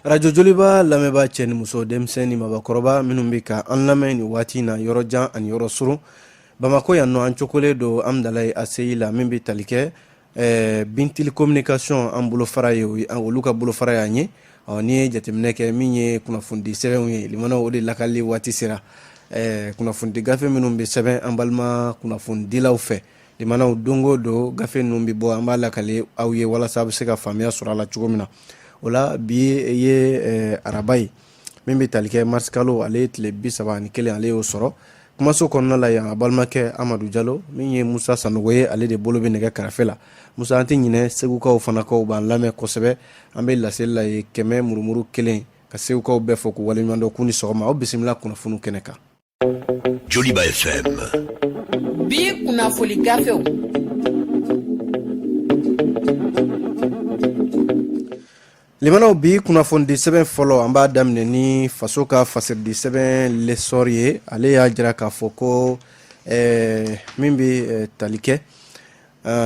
Radio Joliba lamɛnbaa cɛ ni muso denmisɛn ni mabakɔrɔba minnu bɛ ka an lamɛn ni waati na yɔrɔ jan ani yɔrɔ suru Bamako yan nɔ an cokolen don Amdalaye ACI la min bɛ tali kɛ Bintili communication an bolofara ye olu ka bolofara y'an ye ni ye jateminɛ kɛ min ye kunnafoni sɛbɛnw ye limanaw o de lakali waati sera kunnafoni gafe minnu bɛ sɛbɛn an balima kunnafoni dilaw fɛ limanaw dongo don gafe ninnu bɛ bɔ an b'a lakale aw ye walasa a bɛ se ka faamuya sɔrɔ a la cogo min na o la bi ye araba ye min bɛ tali kɛ mars kalo ale tile 31 ale y'o sɔrɔ kumaso kɔnɔna la yan a balimakɛ Amadu Jalo min ye Musa Sanogo ye ale de bolo bɛ nɛgɛ kɛrɛfɛ la Musa an tɛ ɲinɛ segukaw fana kaw b'an lamɛn kosɛbɛ an bɛ laseli la ye 100 ka segukaw bɛɛ fɔ k'u waleɲuman dɔn k'u ni sɔgɔma aw bisimila kunnafoni kɛnɛ kan. Joliba FM bi kunnafoni gafew limanaw bi kunnafoni sɛbɛn fɔlɔ an b'a daminɛ ni faso ka fasiridi sɛbɛn lesɔri ye ale y'a jira k'a fɔ ko min bɛ tali kɛ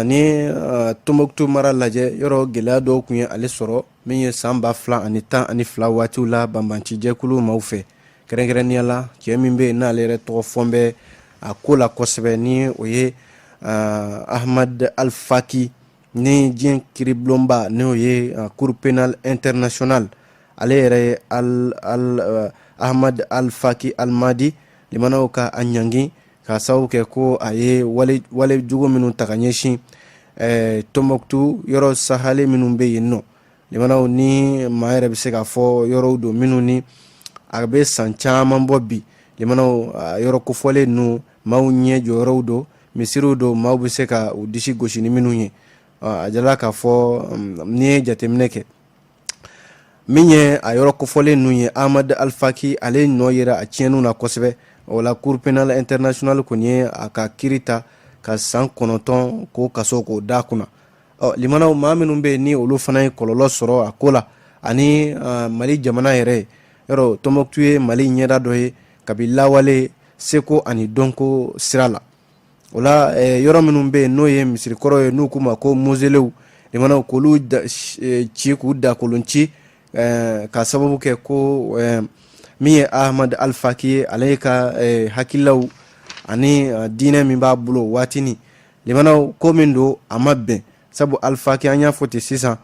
ni Tombouctou mara lajɛ yɔrɔ gɛlɛya dɔw tun ye ale sɔrɔ min ye san 2012 waatiw la banbanci jɛkulu maaw fɛ kɛrɛnkɛrɛnnenya la cɛ min bɛ yen n'ale yɛrɛ tɔgɔ fɔn bɛ a ko la kosɛbɛ ni o ye Ahmad Al-Faki ni diɲɛ kiribulonba n'o ye Cour pénale internationale ale yɛrɛ ye Ahmad Al-Faki Al-Madi limanaw ka a ɲangi ka sababu kɛ ko a ye wale jugu minnu ta ka ɲɛsin Tombouctou yɔrɔ sahale minnu bɛ yen nɔ limanaw ni maa yɛrɛ bɛ se k'a fɔ yɔrɔw don minnu ni a bɛ san caman bɔ bi limanaw yɔrɔ kofɔlen ninnu maaw ɲɛ jɔyɔrɔw don misiriw don maaw bɛ se ka u disi gosi ni minnu ye a jala k'a fɔ ni ye jateminɛ kɛ min ye a yɔrɔ kofɔlen ninnu ye Ahmad Al-Faki ale nɔ yera a tiɲɛniw na kosɛbɛ o la Cour pénale internationale kɔni ye a ka kiiri ta ka san 9 k'o kaso k'o da kunna limanaw maa minnu bɛ yen ni olu fana ye kɔlɔlɔ sɔrɔ a ko la ani Mali jamana yɛrɛ yɔrɔ Tombouctou ye Mali ɲɛda dɔ ye kabi lawale seko ani dɔnko sira la o la yɔrɔ minnu bɛ yen n'o ye misirikɔrɔ ye n'u k'u ma ko mozelew limanaw k'olu ci k'u da kolon ci ka sababu kɛ ko min ye Ahmad Al-Faki ye ale ka hakilaw ani diinɛ min b'a bolo waatini limanaw ko min don a ma bɛn sabu Al-Faki an y'a fɔ ten sisan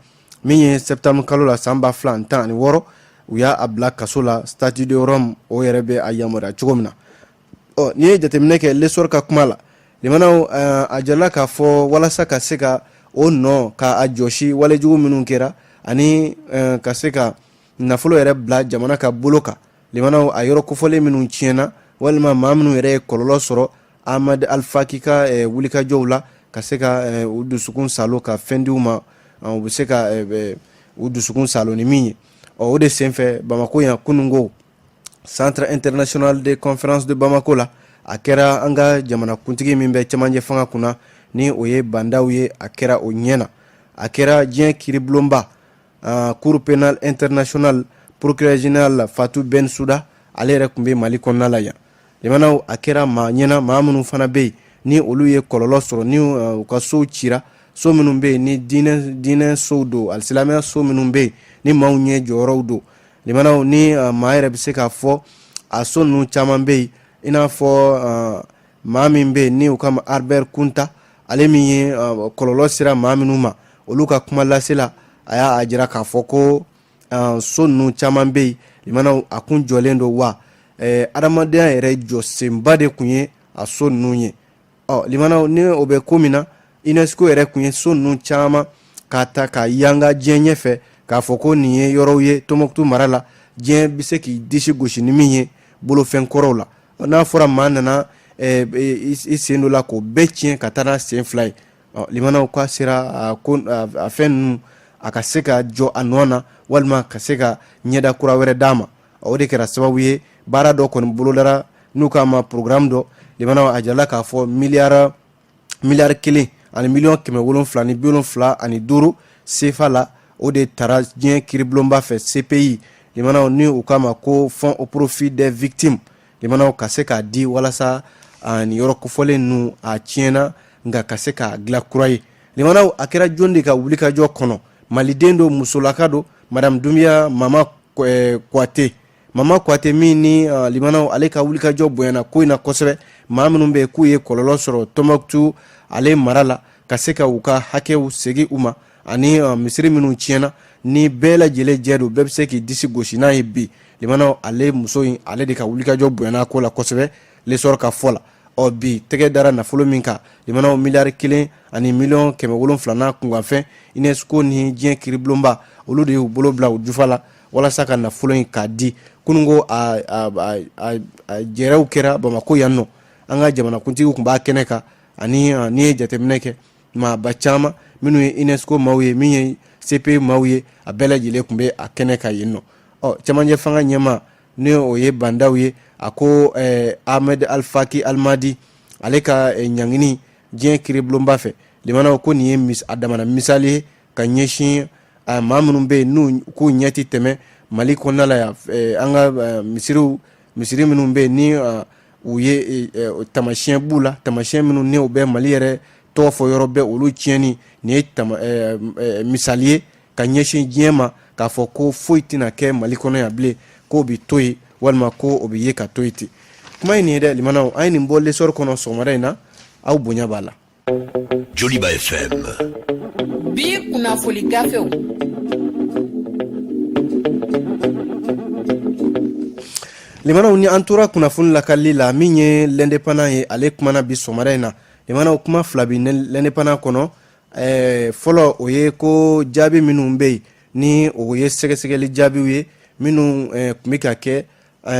min ye septembre kalo la san 2016 u y'a bila kaso la statut de Rome o yɛrɛ bɛ a yamaruya cogo min na ni ye jateminɛ kɛ lesɔr ka kuma la limanaw a jala k'a fɔ walasa ka se ka o nɔ k'a jɔsi walejugu minnu kɛra ani ka se ka nafolo yɛrɛ bila jamana ka bolo kan limanaw a yɔrɔ kofɔlen minnu tiɲɛna walima maa minnu yɛrɛ ye kɔlɔlɔ sɔrɔ Ahmad Al-Faki ka wulikajɔw la ka se ka u dusukun salo ka fɛn di u ma u bɛ se ka u dusukun salo ni min ye o de senfɛ Bamako yan kunungo Centre international de conférence de Bamako la a kɛra an ka jamana kuntigi min bɛ cɛmancɛ fanga kunna ni o ye bandaw ye a kɛra o ɲɛna a kɛra diɲɛ kiribulonba Cour pénale internationale procureur général Fatou Bensouda ale yɛrɛ tun bɛ Mali kɔnɔna la yan limanaw a kɛra maa ɲɛna maa minnu fana bɛ yen ni olu ye kɔlɔlɔ sɔrɔ ni u ka sow cira so minnu bɛ yen ni diinɛ sow don alisilamɛya so minnu bɛ yen ni maaw ɲɛ jɔyɔrɔw don limanaw ni maa yɛrɛ bɛ se k'a fɔ a so ninnu caman bɛ yen i n'a fɔ maa min bɛ yen ni u ka Albert Kunta ale min ye kɔlɔlɔ sera maa minnu ma olu ka kuma lasela a y'a jira k'a fɔ ko so ninnu caman bɛ yen limanaw a kun jɔlen don wa adamadenya yɛrɛ jɔsenba de tun ye a so ninnu ye limanaw ni o bɛ ko min na UNESCO yɛrɛ tun ye so ninnu caman k'a ta ka yanga diɲɛ ɲɛfɛ k'a fɔ ko nin ye yɔrɔw ye Tombouctou mara la diɲɛ bɛ se k'i disi gosi ni min ye bolofɛn kɔrɔw la n'a fɔra maa nana i sen dɔ la k'o bɛɛ tiɲɛ ka taa n'a sen fila ye limanaw k'a sera a fɛn ninnu a ka se ka jɔ a nɔ na walima ka se ka ɲɛda kura wɛrɛ d'a ma o de kɛra sababu ye baara dɔ kɔni bolodara n'u k'a ma programme dɔ limanaw a jala k'a fɔ miliyari 1 ani miliyɔn 775 CFA la o de taara diɲɛ kiribulonba fɛ CPI limanaw ni u k'a ma ko fonds au profit des victimes limanaw ka se k'a di walasa ni yɔrɔ kofɔlen ninnu a tiɲɛna nka ka se k'a dilan kura ye limanaw a kɛra jɔn de ka wulikajɔ kɔnɔ maliden do musolaka do madame Doumbia mama Kwate mama Kwate min ni limanaw ale ka wuli ka jɔ bonyana ko in na kosɛbɛ maa minnu bɛ k'u ye kɔlɔlɔ sɔrɔ Tombouctou ale mara la ka se ka u ka hakɛw segin u ma ani misiri minnu tiɲɛna ni bɛɛ lajɛlen jɛ don bɛɛ bɛ se k'i disi gosi n'a ye bi limanaw ale muso in ale de ka wuli ka jɔ bonyana ko la kosɛbɛ lesɔrɔ ka fɔ la bi tɛgɛ dara nafolo min kan limanaw miliyari 1 ani miliyɔn 700 kunkanfɛn UNESCO ni diɲɛ kiribulonba olu de y'u bolo bila u jufa la walasa ka nafolo in k'a di kunungo a jɛrɛw kɛra Bamako yan nɔ an ka jamanakuntigiw tun b'a kɛnɛ kan ani n'i ye jateminɛ kɛ maaba caman minnu ye UNESCO maaw ye min ye CPI maaw ye a bɛɛ lajɛlen tun bɛ a kɛnɛ kan yen nɔ cɛmancɛ fanga ɲɛma ni o ye bandaw ye a ko Ahmed Al-Faki Al-Mahdi ale ka ɲangini diɲɛ kiribulonba fɛ limanaw ko nin ye a damana misali ye ka ɲɛsin maa minnu bɛ yen n'u k'u ɲɛti tɛmɛ Mali kɔnɔna la yan an ka misiri minnu bɛ yen ni u ye tamasiyɛn b'u la tamasiyɛn minnu ni u bɛ Mali yɛrɛ tɔgɔ fɔ yɔrɔ bɛɛ olu tiɲɛni nin ye misali ye ka ɲɛsin diɲɛ ma k'a fɔ ko foyi tɛna kɛ Mali kɔnɔ yan bilen k'o bɛ to yen walima ko o bɛ ye ka to yen ten kuma ye nin ye dɛ limanaw an ye nin bɔ lesɔri kɔnɔ sɔgɔmada in na aw bonya b'a la. Joliba FM. Bi kunnafoni gafew. limanaw ni an tora kunnafoni lakali la min ye l'indépendant ye ale kumana bi sɔgɔmada in na limanaw kuma fila bi l'indépendant kɔnɔ fɔlɔ o ye ko jaabi minnu bɛ yen ni o ye sɛgɛsɛgɛli jaabiw ye minnu tun bɛ ka kɛ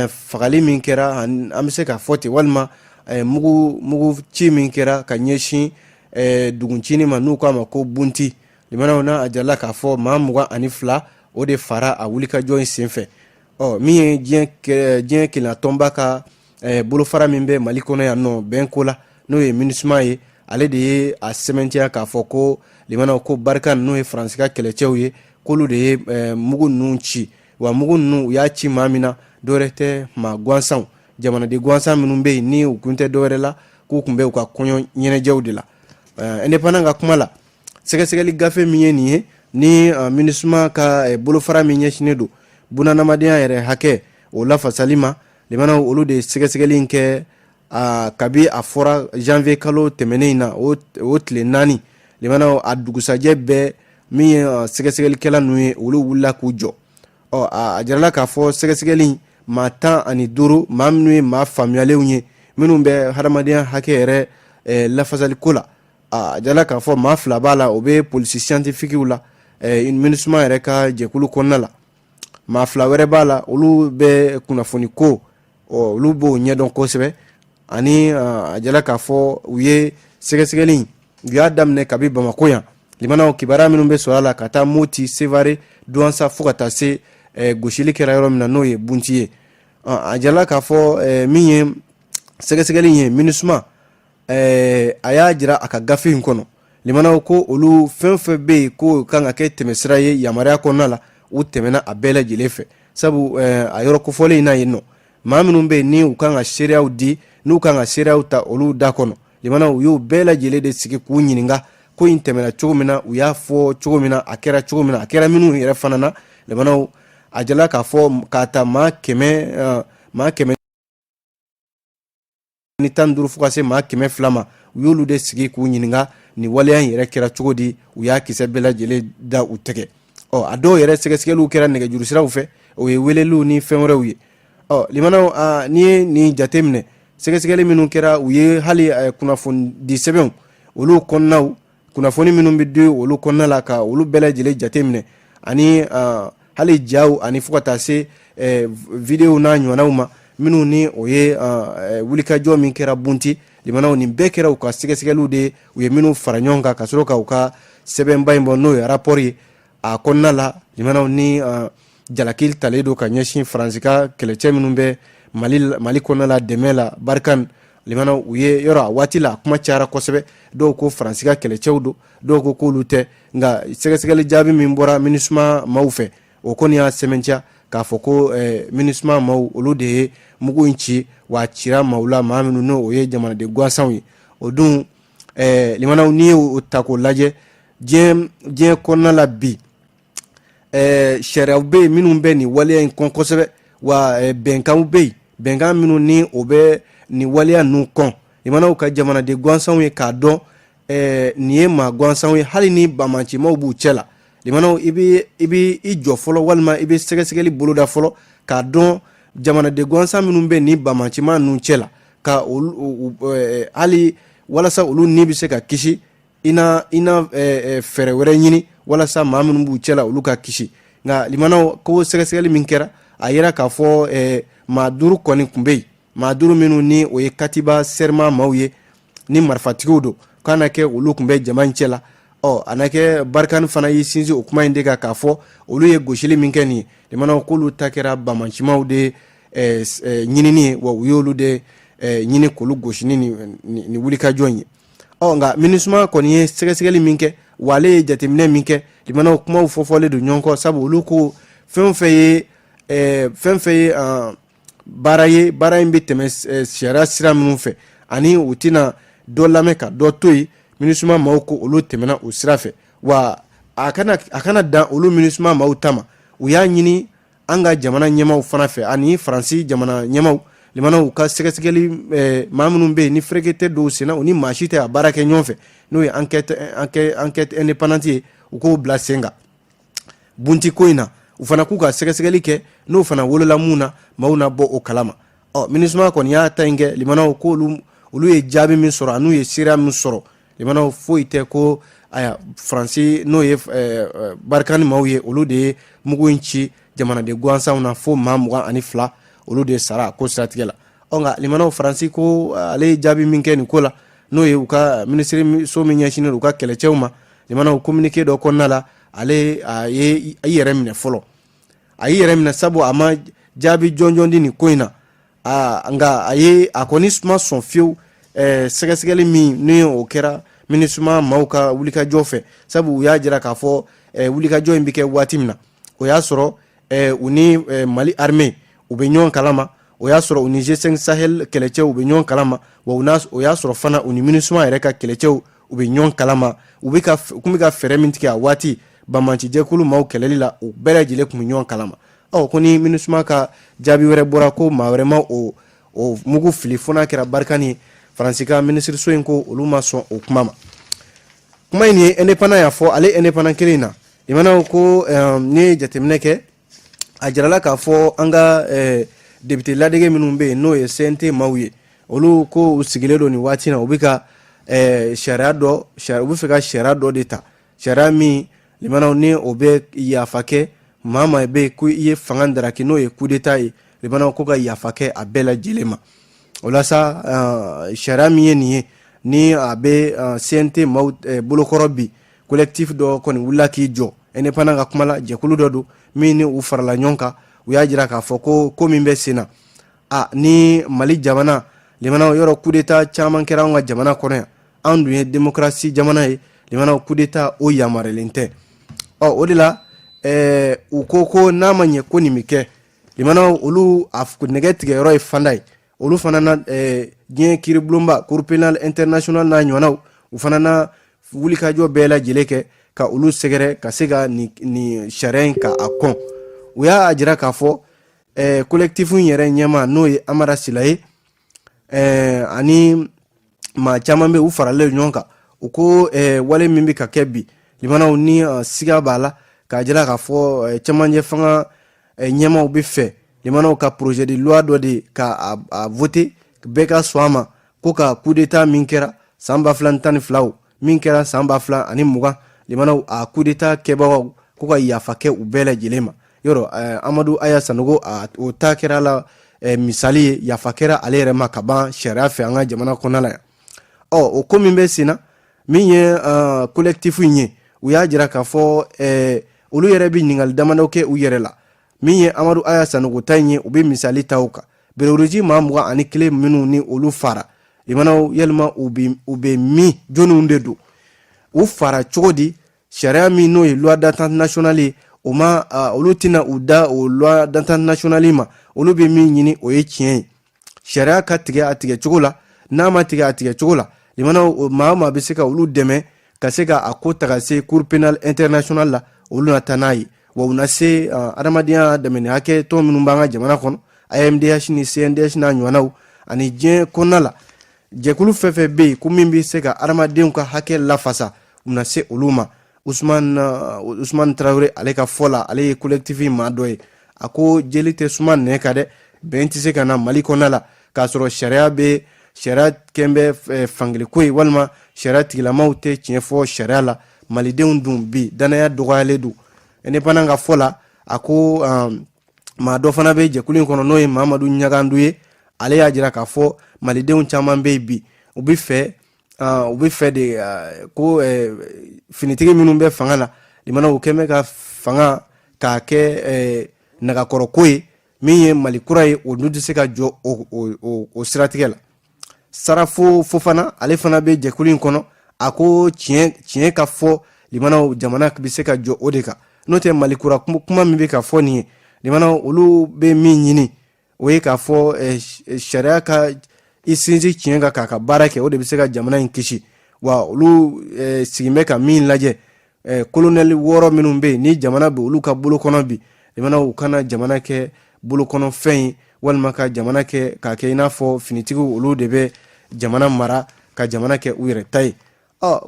fagali min kɛra an bɛ se ka fɔ ten walima mugu ci min kɛra ka ɲɛsin duguncini ma n'u k'a ma ko bunti limanaw na a jarala k'a fɔ maa 22 o de fara a wulikajɔ in senfɛ min ye diɲɛ kelenatɔnba ka bolofara min bɛ Mali kɔnɔ yan nɔ bɛnko la n'o ye MINUSMA ye ale de ye a sɛbɛntiya k'a fɔ ko limanaw ko Barikane n'o ye Faransi ka kɛlɛcɛw ye k'olu de ye mugu ninnu ci wa mugu ninnu u y'a ci maa min na dɔwɛrɛ tɛ maa gansanw jamanaden gansan minnu bɛ yen ni u kun tɛ dɔwɛrɛ la k'u kun bɛ u ka kɔɲɔ ɲɛnajɛw de la indépendant ka kuma la sɛgɛsɛgɛli gafe min ye nin ye ni MINUSMA ka bolofara min ɲɛsinnen don bunahadamadenya yɛrɛ hakɛ o lafasali ma limanaw olu de sɛgɛsɛgɛli in kɛ kabi a fɔra janvier kalo tɛmɛnen in na o tile 4 limanaw a dugusajɛ bɛɛ min ye sɛgɛsɛgɛlikɛla ninnu ye olu wulila k'u jɔ a jarala k'a fɔ sɛgɛsɛgɛli maa 15 maa minnu ye maa faamuyalenw ye minnu bɛ hadamadenya hakɛ yɛrɛ lafasaliko la a jarala k'a fɔ maa 2 b'a la o bɛ polisi scientifiquew la MINUSMA yɛrɛ ka jɛkulu kɔnɔna la maa 2 wɛrɛ b'a la olu bɛ kunnafoni ko olu b'o ɲɛdɔn kosɛbɛ ani a jarala k'a fɔ u ye sɛgɛsɛgɛli u y'a daminɛ kabi Bamako yan limanaw kibaruya minnu bɛ sɔrɔ a la ka taa Moti Sevare Douentza fo ka taa se gosili kɛra yɔrɔ min na n'o ye bunti ye a jarala k'a fɔ min ye sɛgɛsɛgɛli ye MINUSMA a y'a jira a ka gafe in kɔnɔ limanaw ko olu fɛn fɛn bɛ yen ko kan ka kɛ tɛmɛsira ye yamaruya kɔnɔna la u tɛmɛna a bɛɛ lajɛlen fɛ sabu a yɔrɔ kofɔlen in na yen nɔ maa minnu bɛ yen ni u kan ka seereyaw di n'u kan ka seereyaw ta olu da kɔnɔ limanaw u y'u bɛɛ lajɛlen de sigi k'u ɲininka ko in tɛmɛna cogo min na u y'a fɔ cogo min na a kɛra cogo min na a kɛra minnu yɛrɛ fana na limanaw a jarala k'a fɔ k'a ta maa 100 ni 15 fo ka se maa 200 ma u y'olu de sigi k'u ɲininka nin waleya in yɛrɛ kɛra cogo di u y'a kisɛ bɛɛ lajɛlen da u tɛgɛ a dɔw yɛrɛ sɛgɛsɛgɛliw kɛra nɛgɛjuru siraw fɛ o ye weleliw ni fɛn wɛrɛw ye limanaw n'i ye nin jate minɛ sɛgɛsɛgɛli minnu kɛra u ye hali kunnafoni di sɛbɛnw olu kɔnɔnaw kunnafoni minnu bɛ di olu kɔnɔna la ka olu bɛɛ lajɛlen jate minɛ ani hali jaw ani fo ka taa se videow n'a ɲɔgɔnnaw ma minnu ni o ye wulikajɔ min kɛra bunti limanaw nin bɛɛ kɛra u ka sɛgɛsɛgɛliw de u ye minnu fara ɲɔgɔn kan ka sɔrɔ ka u ka sɛbɛnba in bɔ n'o ye rapport ye a kɔnɔna la limanaw ni jalaki talen don ka ɲɛsin Faransi ka kɛlɛcɛ minnu bɛ Mali kɔnɔna la dɛmɛ la Barikane limanaw u ye yɔrɔ a waati la a kuma cayara kosɛbɛ dɔw ko Faransi ka kɛlɛcɛw don dɔw ko k'olu tɛ nka sɛgɛsɛgɛli jaabi min bɔra MINUSMA maaw fɛ o kɔni y'a sɛbɛntiya k'a fɔ ko MINUSMA maaw olu de ye mugu in ci wa a cira maaw la maa minnu n'o o ye jamanaden gansanw ye o dun limanaw n'i ye o ta k'o lajɛ diɲɛ kɔnɔna la bi sariyaw bɛ yen minnu bɛ nin waleya in kɔn kosɛbɛ wa bɛnkanw bɛ yen bɛnkan minnu ni o bɛ nin waleya ninnu kɔn limanaw ka jamanaden gansanw ye k'a dɔn nin ye maa gansanw ye hali ni bamancimaw b'u cɛ la limanaw i bɛ i jɔ fɔlɔ walima i bɛ sɛgɛsɛgɛli boloda fɔlɔ k'a dɔn jamanaden gansan minnu bɛ nin bamancima ninnu cɛ la ka hali walasa olu ni bɛ se ka kisi ina fɛɛrɛ wɛrɛ ɲini walasa maa minnu b'u cɛ la olu ka kisi nka limanaw ko sɛgɛsɛgɛli min kɛra a yira k'a fɔ maa 5 kɔni tun bɛ yen maa 5 minnu ni o ye katiba serma maaw ye ni marifatigiw don k'a na kɛ olu tun bɛ jama in cɛ la a na kɛ barikani fana y'i sinsin o kuma in de kan k'a fɔ olu ye gosili min kɛ nin ye limanaw k'olu ta kɛra bamancimaw de ɲinini ye wa u y'olu de ɲini k'olu gosi ni wulikajɔ in ye nka MINUSMA kɔni ye sɛgɛsɛgɛli min kɛ wa ale ye jateminɛ min kɛ limanaw kumaw fɔfɔlen don ɲɔgɔn kɔ sabu olu ko fɛn fɛn ye baara in bɛ tɛmɛ sariya sira minnu fɛ ani u tɛna dɔ lamɛn ka dɔ to yen MINUSMA maaw ko olu tɛmɛna o sira fɛ wa a kana dan olu MINUSMA maaw ta ma u y'a ɲini an ka jamana ɲɛmaw fana fɛ ani Faransi jamana ɲɛmaw limanaw ka sɛgɛsɛgɛli maa minnu bɛ yen ni fɛrɛkɛ tɛ dɔw senna u ni maa si tɛ a baara kɛ ɲɔgɔn fɛ n'o ye enquête indépendante ye u k'o bila sen kan bunti ko in na u fana k'u ka sɛgɛsɛgɛli kɛ n'o fana wolola mun na maaw na bɔ o kalama MINUSMA kɔni y'a ta in kɛ limanaw ko olu ye jaabi min sɔrɔ an'u ye seereya min sɔrɔ limanaw foyi tɛ ko Faransi n'o ye barikani maaw ye olu de ye mugu in ci jamanaden gansanw na fo maa 22 olu de sara ko siratigɛ la nka limanaw Faransi ko ale ye jaabi min kɛ nin ko la n'o ye u ka minisiri so min ɲɛsinnen u ka kɛlɛcɛw ma limanaw communiqué dɔ kɔnɔna la ale a yɛrɛ minɛ fɔlɔ a yɛrɛ minɛ sabu a ma jaabi jɔnjɔn di nin ko in na nka a kɔni ma sɔn fiyewu sɛgɛsɛgɛli min ni o kɛra MINUSMA maaw ka wulikajɔ fɛ sabu u y'a jira k'a fɔ wulikajɔ in bɛ kɛ waati min na o y'a sɔrɔ u ni Mali armée u bɛ ɲɔgɔn kalama o y'a sɔrɔ u ni G5 Sahel kɛlɛcɛw u bɛ ɲɔgɔn kalama wa o y'a sɔrɔ fana u ni MINUSMA yɛrɛ ka kɛlɛcɛw u bɛ ɲɔgɔn kalama u kun bɛ ka fɛɛrɛ min tigɛ a waati bamancijɛkulu maaw kɛlɛli la u bɛɛ lajɛlen tun bɛ ɲɔgɔn kalama ko ni MINUSMA ka jaabi wɛrɛ bɔra ko maa wɛrɛ ma o mugu fili fo n'a kɛra barikani ye Faransi ka minisiriso in ko olu ma sɔn o kuma ma kuma in ye indépendant y'a fɔ ale indépendant kelen in na limanaw ko ni ye jateminɛ kɛ a jirala k'a fɔ an ka député ladege minnu bɛ yen n'o ye CNT maaw ye olu ko u sigilen don nin waati na u bɛ ka sariya u bɛ fɛ ka sariya dɔ de ta sariya min limanaw ni o bɛ yafa kɛ maa bɛ yen ko i ye fanga daraki n'o ye coup d'état ye limanaw ko ka yafa kɛ a bɛɛ lajɛlen ma o la sa sariya min ye nin ye ni a bɛ CNT maaw bolokɔrɔ bi collectif dɔ kɔni wulila k'i jɔ indépendant ka kuma la jɛkulu dɔ don min ni u farala ɲɔgɔn kan u y'a jira k'a fɔ ko min bɛ sen na ni Mali jamana limanaw yɔrɔ coup d'état caman kɛra an ka jamana kɔnɔ yan an dun ye démocratie jamana ye limanaw coup d'état o yamaruyalen tɛ o de la u ko n'a ma ɲɛ ko nin bɛ kɛ limanaw olu a nɛgɛ tigɛ yɔrɔ ye fanda ye olu fana na diɲɛ kiiribulonba Cour pénale internationale n'a ɲɔgɔnnaw u fana na wulikajɔ bɛɛ lajɛlen kɛ ka olu sɛgɛrɛ ka se ka nin sariya in ka a kɔn u y'a jira k'a fɔ collectif in yɛrɛ ɲɛma n'o ye Amara Sila ye ani maa caman bɛ u faralen ɲɔgɔn kan u ko wale min bɛ ka kɛ bi limanaw ni siga b'a la k'a jira k'a fɔ cɛmancɛ fanga ɲɛmaw bɛ fɛ limanaw ka projet de loi dɔ de ka a voter bɛɛ ka sɔn a ma ko ka coup d'état min kɛra san 2012 min kɛra san 2020 limanaw a coup d'état kɛbagaw ko ka yafa kɛ u bɛɛ lajɛlen ma yɔrɔ Amadu Aya Sanogo o ta kɛra la misali ye yafa kɛra ale yɛrɛ ma ka ban sariya fɛ an ka jamana kɔnɔ la yan o ko min bɛ sen na min ye collectif in ye u y'a jira k'a fɔ olu yɛrɛ bɛ ɲininkali damadɔ kɛ u yɛrɛ la min ye Amadu Aya Sanogo ta in ye u bɛ misali ta o kan Bereuruji maa 21 minnu ni olu fara limanaw yalima u bɛ min jɔnniw de don u fara cogo di sariya min n'o ye loi d'entente nationale ye o ma olu tɛna u da o loi d'entente nationale ma olu bɛ min ɲini o ye tiɲɛ ye sariya ka tigɛ a tigɛ cogo la n'a ma tigɛ a tigɛ cogo la limanaw maa bɛ se ka olu dɛmɛ ka se ka a ko ta ka se Cour pénale internationale la olu na taa n'a ye wa una se adamadiya dɛmɛni hakɛ tɔn minnu b'an ka jamana kɔnɔ AMDH ni CNDH n'a ɲɔgɔnnaw ani diɲɛ kɔnɔna la jɛkulu fɛn fɛn bɛ yen ko min bɛ se ka adamadenw ka hakɛ lafasa una se olu ma Usman Traoré ale ka fɔ la ale ye collectif maa dɔ ye a ko jeli tɛ suma nɛ ka dɛ bɛn tɛ se ka na Mali kɔnɔna la k'a sɔrɔ sariya kɛn bɛ fangeliko ye walima sariya tigilamaw tɛ tiɲɛ fɔ sariya la malidenw dun bi danaya dɔgɔyalen don indépendant ka fɔ la a ko maa dɔ fana bɛ jɛkulu in kɔnɔ n'o ye Mamadu Ɲagandu ye ale y'a jira k'a fɔ malidenw caman bɛ bi u bɛ fɛ de ko finitigi minnu bɛ fanga la limana u kɛn bɛ ka fanga k'a kɛ nagakɔrɔko ye min ye Mali kura ye o dun tɛ se ka jɔ o siratigɛ la. Sarafo Fofana ale fana bɛ jɛkulu in kɔnɔ a ko tiɲɛ ka fɔ limana jamana bɛ se ka jɔ o de kan n'o tɛ Mali kura kuma min bɛ ka fɔ nin ye limana olu bɛ min ɲini o ye k'a fɔ sariya ka i sinsin tiɲɛ kan k'a ka baara kɛ o de bɛ se ka jamana in kisi wa olu sigin bɛ ka min lajɛ colonel 6 minnu bɛ yen ni jamana bɛ olu ka bolo kɔnɔ bi limana u kana jamana kɛ bolo kɔnɔ fɛn ye walima ka jamana kɛ k'a kɛ i n'a fɔ finitigiw olu de bɛ jamana mara ka jamana kɛ u yɛrɛ ta ye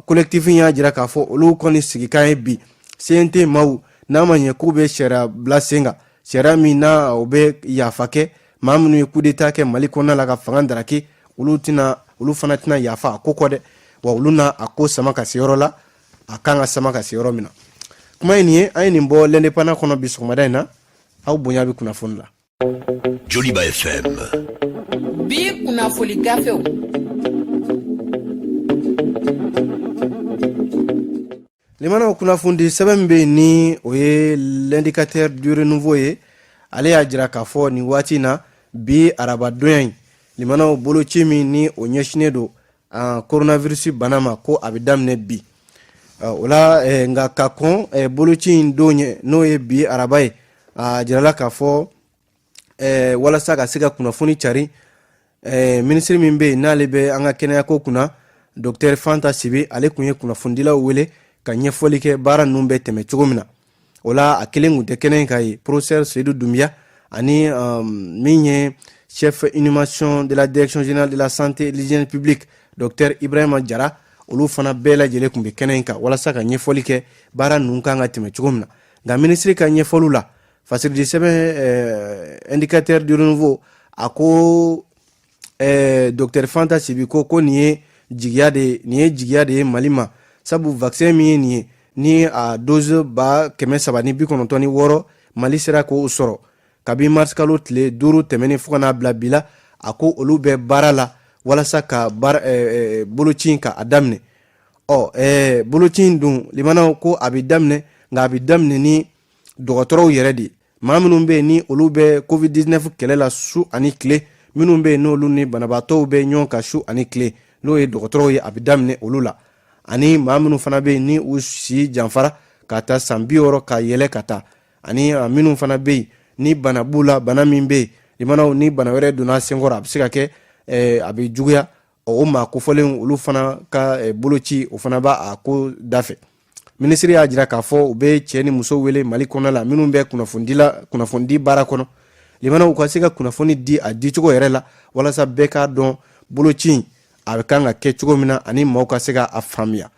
collectif y'a jira k'a fɔ olu kɔni sigikan ye bi CNT maaw n'a ma ɲɛ k'u bɛ sariya bila sen kan sariya min n'a o bɛ yafa kɛ maa minnu ye coup d'état kɛ Mali kɔnɔna la ka fanga daraki olu fana tɛna yafa a ko kɔ dɛ wa olu na a ko sama ka se yɔrɔ la a kan ka sama ka se yɔrɔ min na kuma ye nin ye an ye nin bɔ l'indépendant kɔnɔ bi sɔgɔmada in na aw bonya bɛ kunnafoni la. Joliba FM. Bi kunnafoni gafew. Limana kunnafoni sɛbɛn bɛ ni o ye l'indicateur du renouveau ye ale y'a jira k'a fɔ nin waati na bi araba donya in limana boloci min ni o ɲɛsinnen don coronavirus bana ma ko a bɛ daminɛ bi o la nka ka kɔn boloci in don ɲɛ n'o ye bi araba ye a jirala k'a fɔ walasa ka se ka kunnafoni cari minisiri min bɛ yen n'ale bɛ an ka kɛnɛyako kunna Dr Fanta Sibi ale tun ye kunnafonidilaw wele ka ɲɛfɔli kɛ baara ninnu bɛ tɛmɛ cogo min na o la a kelen tun tɛ kɛnɛ ka ye professeur Seydou Doumbia ani min ye chef inhumation de la direction générale de la santé et de l'hygiène publique Dr Ibrahima Jara olu fana bɛɛ lajɛlen tun bɛ kɛnɛ kan walasa ka ɲɛfɔli kɛ baara ninnu kan ka tɛmɛ cogo min na nka minisiri ka ɲɛfɔliw la fasiridi sɛbɛn indicateur du renouveau a ko Dr Fanta Sibi ko nin ye jigiya de ye Mali ma sabu vaccin min ye nin ye ni a dose 396 Mali sera k'o sɔrɔ kabi mars kalo tile 5 tɛmɛnen fo ka n'a bila bi la a ko olu bɛ baara la walasa ka boloci ka a daminɛ boloci dun limanaw ko a bɛ daminɛ nka a bɛ daminɛ ni dɔgɔtɔrɔw yɛrɛ de maa minnu bɛ yen ni olu bɛ covid-19 kɛlɛ la su ani tile minnu bɛ yen n'olu ni banabaatɔw bɛ ɲɔgɔn kan su ani tile n'o ye dɔgɔtɔrɔw ye a bɛ daminɛ olu la ani maa minnu fana bɛ yen ni u si janfara ka taa san 60 ka yɛlɛ ka taa ani minnu fana bɛ yen ni bana b'u la bana min bɛ yen limanaw ni bana wɛrɛ donna senkɔrɔ a bɛ se ka kɛ a bɛ juguya o maa kofɔlen olu fana ka boloci o fana b'a a ko dafɛ minisiri y'a jira k'a fɔ u bɛ cɛ ni muso wele Mali kɔnɔ la minnu bɛ kunnafoni baara kɔnɔ limanaw u ka se ka kunnafoni di a dicogo yɛrɛ la walasa bɛɛ k'a dɔn boloci a bɛ kan ka kɛ cogo min na ani maaw ka se ka a faamuya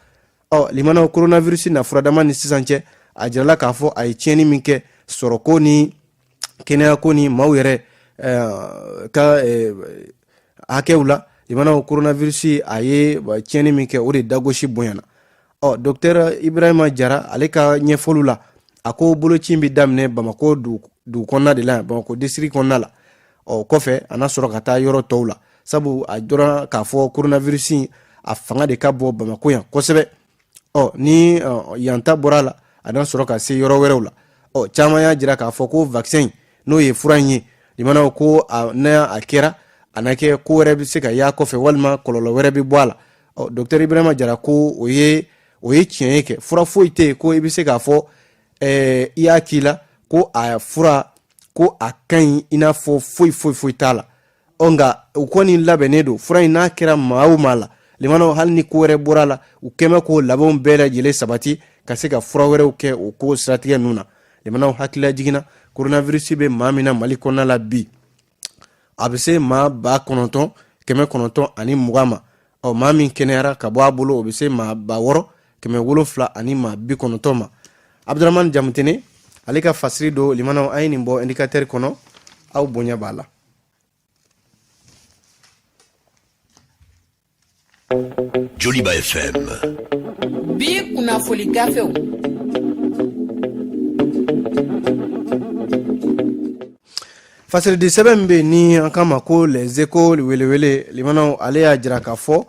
limanaw coronavirus na furadama ni sisan cɛ a jirala k'a fɔ a ye tiɲɛni min kɛ sɔrɔko ni kɛnɛyako ni maaw yɛrɛ ka hakɛw la limanaw coronavirus a ye tiɲɛni min kɛ o de dagosi bonyana Dr Ibrahima Jara ale ka ɲɛfɔliw la a ko boloci bɛ daminɛ Bamako dugu kɔnɔna de la Bamako district kɔnɔna la kɔfɛ a na sɔrɔ ka taa yɔrɔ tɔw la sabu a dɔrɔn k'a fɔ coronavirus a fanga de ka bɔ Bamako yan kosɛbɛ ni yanta bɔra la a na sɔrɔ ka se yɔrɔ wɛrɛw la caman y'a jira k'a fɔ ko vaccin n'o ye fura in ye limanaw ko n'a a kɛra a na kɛ ko wɛrɛ bɛ se ka y'a kɔfɛ walima kɔlɔlɔ wɛrɛ bɛ bɔ a la Dr Ibrahima Jara ko o ye tiɲɛ ye kɛ fura foyi tɛ yen ko i bɛ se k'a fɔ i y'a k'i la ko a fura ko a ka ɲi i n'a fɔ foyi t'a la nka u kɔni labɛnnen don fura in n'a kɛra maa o maa la limanaw hali ni ko wɛrɛ bɔra a la u kɛmɛ k'o labɛnw bɛɛ lajɛlen sabati ka se ka fura wɛrɛw kɛ o ko siratigɛ ninnu na limanaw hakila jigina coronavirus be maa mina Mali kɔnɔna la bi a bɛ se maa 9,900 ani 20 ma maa min kɛnɛyara ka bɔ a bolo o bɛ se maa 6,700 ani maa 90 ma Abdurahmane Jamutene ale ka fasiri do limanaw a ye nin bɔ indicateur kɔnɔ aw bonya b'a la. Joliba FM. Bi kunnafoni gafew. Fasiri di sɛbɛn bɛ ni an kama ko les échos welewele limanaw ale y'a jira k'a fɔ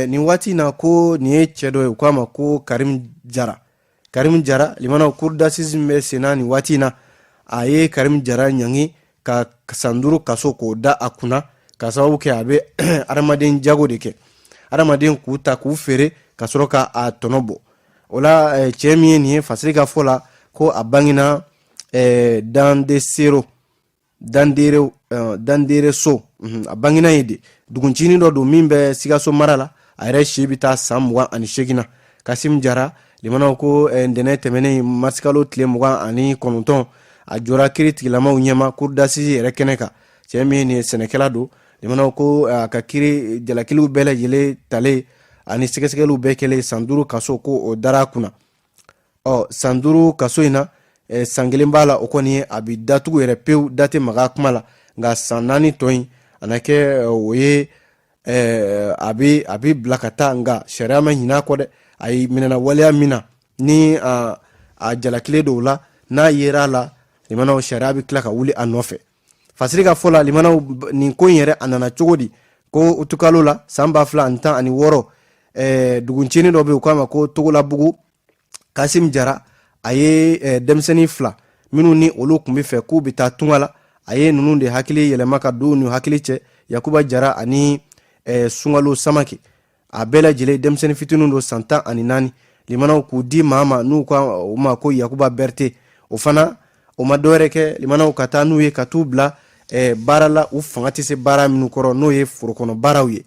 nin waati na ko nin ye cɛ dɔ ye u k'a ma ko Karim Jara limanaw cour d'assises bɛ senna nin waati na a ye Karim Jara ɲangi ka san 5 kaso k'o da a kunna ka sababu kɛ a bɛ adamaden jago de kɛ adamaden k'u ta k'u feere ka sɔrɔ ka a tɔnɔ bɔ o la cɛ min ye nin ye fasiri ka fɔ la ko a bangina Dandere so a bangina ye de duguncini dɔ don min bɛ Sikaso mara la a yɛrɛ si bɛ taa san 28 na Kasim Jara limanaw ko ntɛnɛn tɛmɛnen marsikalo tile 29 a jɔra kiiri tigilamaw ɲɛma cour d'assises yɛrɛ kɛnɛ kan cɛ min ni sɛnɛkɛla don limanaw ko a ka kiiri jalakiliw bɛɛ lajɛlen tale ani sɛgɛsɛgɛliw bɛɛ kɛlen san 5 kaso ko o dara kunna san 5 kaso in na san 1 b'a la o kɔni ye a bi datugu yɛrɛ pewu date maga kuma la nka san 4 tɔ in a na kɛ o ye a bi bila ka taa nka sariya ma ɲin'a kɔ dɛ a yi minɛna waleya min na ni a jalakile dɔw la n'a yera la limanaw sariya bi tila ka wuli a nɔfɛ fasiri ka fɔ la limanaw nin ko in yɛrɛ a nana cogo di ko utukalo la san 2016 duguncini dɔ bɛ u k'a ma ko Togolabugu Kasim Jara a ye denmisɛnnin 2 minnu ni olu tun bɛ fɛ k'u bɛ taa tunga la a ye ninnu de hakili yɛlɛma ka don ni hakili cɛ Yakuba Jara ani Sunkalo Samake a bɛɛ lajɛlen denmisɛnnin fitininw don san 14 limanaw k'u di maa ma n'u ko o ma ko Yakuba Berete o fana o ma dɔwɛrɛ kɛ limanaw ka taa n'u ye ka t'u bila baara la u fanga tɛ se baara minnu kɔrɔ n'o ye forokɔnɔ baaraw ye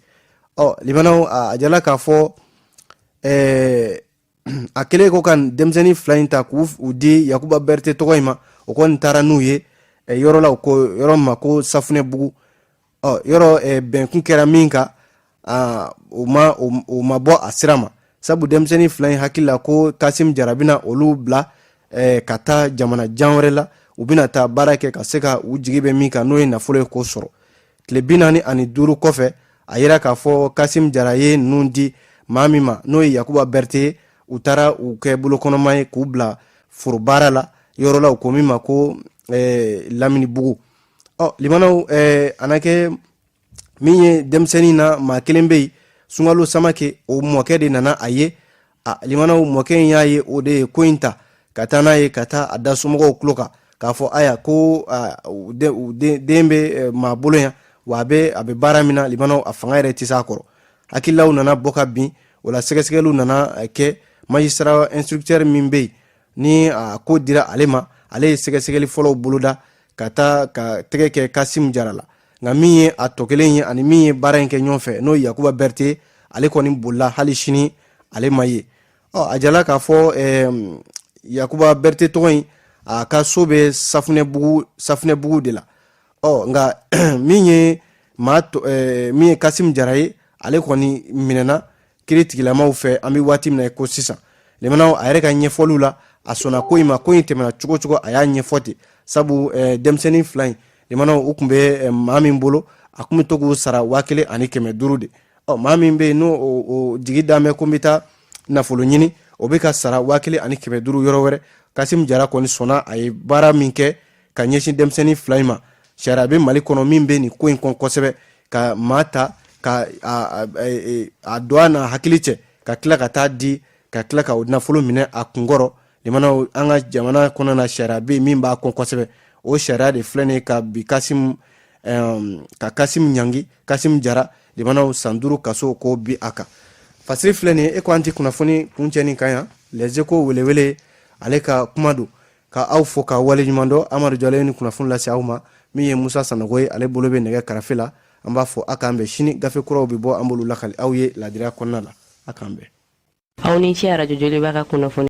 limanaw a jala k'a fɔ a kɛlen ko ka denmisɛnnin 2 in ta k'u di Yakuba Berete tɔgɔ in ma o kɔni taara n'u ye yɔrɔ la yɔrɔ ma ko Safunɛbugu yɔrɔ bɛnkun kɛra min kan o ma bɔ a sira ma sabu denmisɛnnin 2 in hakili la ko Kasim Jara bɛna olu bila ka taa jamana jan wɛrɛ la u bɛna taa baara kɛ ka se ka u jigi bɛ min kan n'o ye nafolo ye ko sɔrɔ tile 45 kɔfɛ a yira k'a fɔ Kasim Jara ye ninnu di maa min ma n'o ye Yakuba Berete u taara u kɛ bolokɔnɔma ye k'u bila foro baara la yɔrɔ la u ko min ma ko Laminibugu limanaw a na kɛ min ye denmisɛnnin na maa kelen bɛ yen Sunkalo Samake o mɔkɛ de nana a ye limanaw mɔkɛ in y'a ye o de ye ko in ta ka taa n'a ye ka taa a da somɔgɔw tulo kan k'a fɔ aya ko den bɛ maa bolo yan wa a bɛ baara min na limanaw a fanga yɛrɛ tɛ se a kɔrɔ hakililaw nana bɔ ka bin o la sɛgɛsɛgɛliw nana kɛ magistrat instructeur min bɛ yen ni a ko dira ale ma ale ye sɛgɛsɛgɛli fɔlɔw boloda ka taa ka tɛgɛ kɛ Kasim Jara la nka min ye a tɔ kelen ye ani min ye baara in kɛ ɲɔgɔn fɛ n'o ye Yakuba Berete ale kɔni bolila hali sini ale ma ye a jala k'a fɔ Yakuba Berete tɔgɔ in a ka so bɛ Safunɛbugu de la nka min ye Kasim Jara ye ale kɔni minɛna kiiri tigilamaw fɛ an bɛ waati min na ko sisan limanaw a yɛrɛ ka ɲɛfɔliw la a sɔnna ko in ma ko in tɛmɛna cogo cogo a y'a ɲɛfɔ ten sabu denmisɛnnin 2 in limanaw u tun bɛ maa min bolo a tun bɛ to k'u sara 1,500 de maa min bɛ yen n'o jigi d'a mɛn ko n bɛ taa nafolo ɲini o bɛ ka sara 1,500 yɔrɔ wɛrɛ Kasim Jara kɔni sɔnna a ye baara min kɛ ka ɲɛsin denmisɛnnin 2 in ma sariya bɛ Mali kɔnɔ min bɛ nin ko in kɔn kosɛbɛ ka maa ta ka a don a n'a hakili cɛ ka tila ka taa di ka tila ka nafolo minɛ a kunkɔrɔ limanaw an ka jamana kɔnɔ na sariya bɛ min b'a kɔn kosɛbɛ o sariya de filɛ nin ye ka bi Kasim ɲangi Kasim Jara limanaw san 5 kaso ko bi a kan fasiri filɛ nin ye e ko an ti kunnafoni kuncɛni kan yan les échos welewele ale ka kuma don ka aw fo ka wale ɲuman dɔn Amadu Jalo ni kunnafoni lase aw ma min ye Musa Sanogo ye ale bolo bɛ nɛgɛ karafe la an b'a fɔ a k'an bɛn sini gafe kuraw bɛ bɔ an b'olu lakali aw ye ladiriya kɔnɔna la a k'an bɛn aw ni ce radio Joliba ka kunnafoni